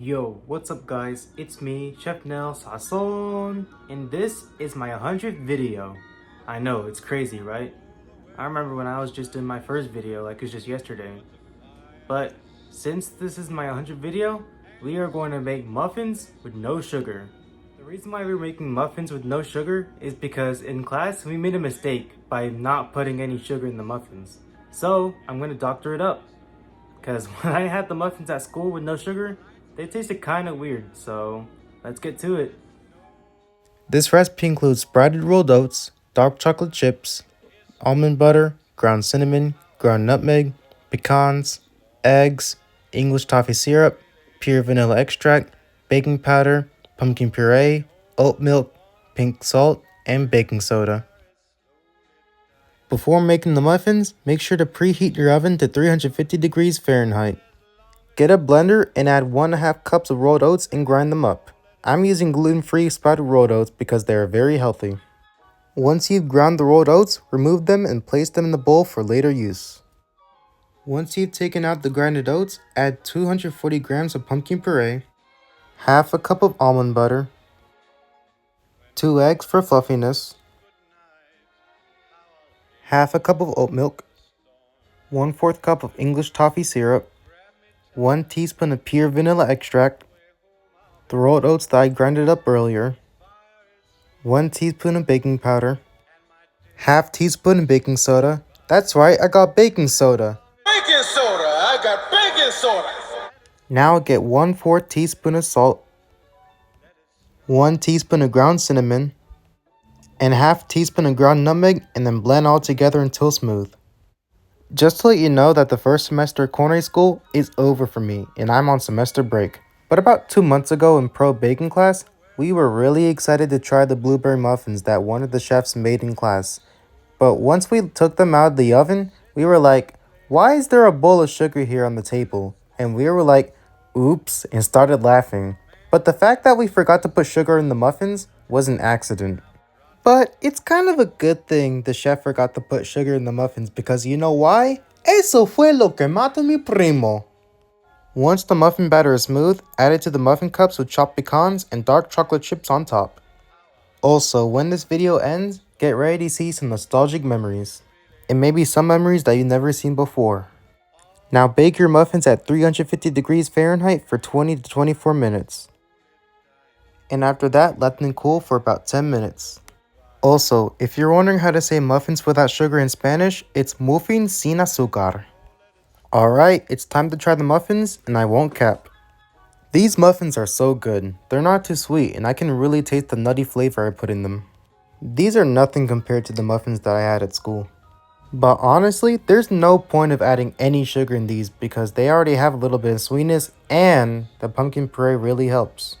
Yo, what's up guys? It's me, Chef Nel Sazón, and this is my 100th video. I know, it's crazy, right? I remember when I was just in my first video, like it was just yesterday. But since this is my 100th video, we are going to make muffins with no sugar. The reason why we're making muffins with no sugar is because in class we made a mistake by not putting any sugar in the muffins. So I'm going to doctor it up. Because when I had the muffins at school with no sugar, they tasted kind of weird, so let's get to it. This recipe includes sprouted rolled oats, dark chocolate chips, almond butter, ground cinnamon, ground nutmeg, pecans, eggs, English toffee syrup, pure vanilla extract, baking powder, pumpkin puree, oat milk, pink salt, and baking soda. Before making the muffins, make sure to preheat your oven to 350 degrees Fahrenheit. Get a blender and add 1.5 cups of rolled oats and grind them up. I'm using gluten-free sprouted rolled oats because they are very healthy. Once you've ground the rolled oats, remove them and place them in the bowl for later use. Once you've taken out the grinded oats, add 240 grams of pumpkin puree, half a cup of almond butter, 2 eggs for fluffiness, half a cup of oat milk, 1/4 cup of English toffee syrup, 1 teaspoon of pure vanilla extract, the rolled oats that I grinded up earlier, 1 teaspoon of baking powder, half teaspoon of baking soda. That's right, I got baking soda. Baking soda! I got baking soda! Now get 1/4 teaspoon of salt, 1 teaspoon of ground cinnamon, and half teaspoon of ground nutmeg, and then blend all together until smooth. Just to let you know that the first semester of culinary school is over for me and I'm on semester break. But about 2 months ago in pro baking class, we were really excited to try the blueberry muffins that one of the chefs made in class. But once we took them out of the oven, we were like, why is there a bowl of sugar here on the table? And we were like, oops, and started laughing. But the fact that we forgot to put sugar in the muffins was an accident. But it's kind of a good thing the chef forgot to put sugar in the muffins because you know why? Eso fue lo que mató mi primo. Once the muffin batter is smooth, add it to the muffin cups with chopped pecans and dark chocolate chips on top. Also, when this video ends, get ready to see some nostalgic memories. And maybe some memories that you've never seen before. Now bake your muffins at 350 degrees Fahrenheit for 20 to 24 minutes. And after that, let them cool for about 10 minutes. Also, if you're wondering how to say muffins without sugar in Spanish, it's muffin sin azúcar. Alright, it's time to try the muffins, and I won't cap. These muffins are so good. They're not too sweet, and I can really taste the nutty flavor I put in them. These are nothing compared to the muffins that I had at school. But honestly, there's no point of adding any sugar in these because they already have a little bit of sweetness, and the pumpkin puree really helps.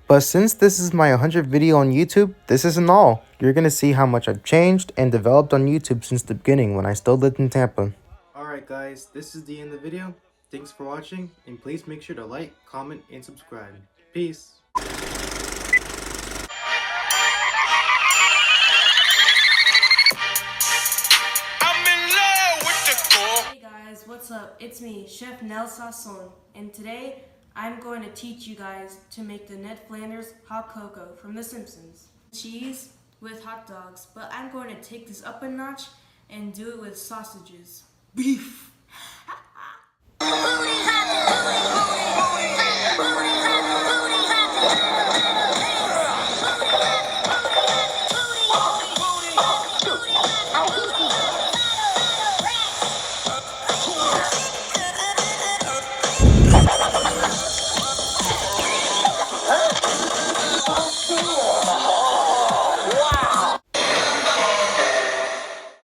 But since this is my 100th video on YouTube, this isn't all. You're going to see how much I've changed and developed on YouTube since the beginning when I still lived in Tampa. Alright guys, this is the end of the video. Thanks for watching, and please make sure to like, comment, and subscribe. Peace! Hey guys, what's up? It's me, Chef Nel Sazón, and today I'm going to teach you guys to make the Ned Flanders hot cocoa from The Simpsons. Cheese with hot dogs, but I'm going to take this up a notch and do it with sausages. Beef!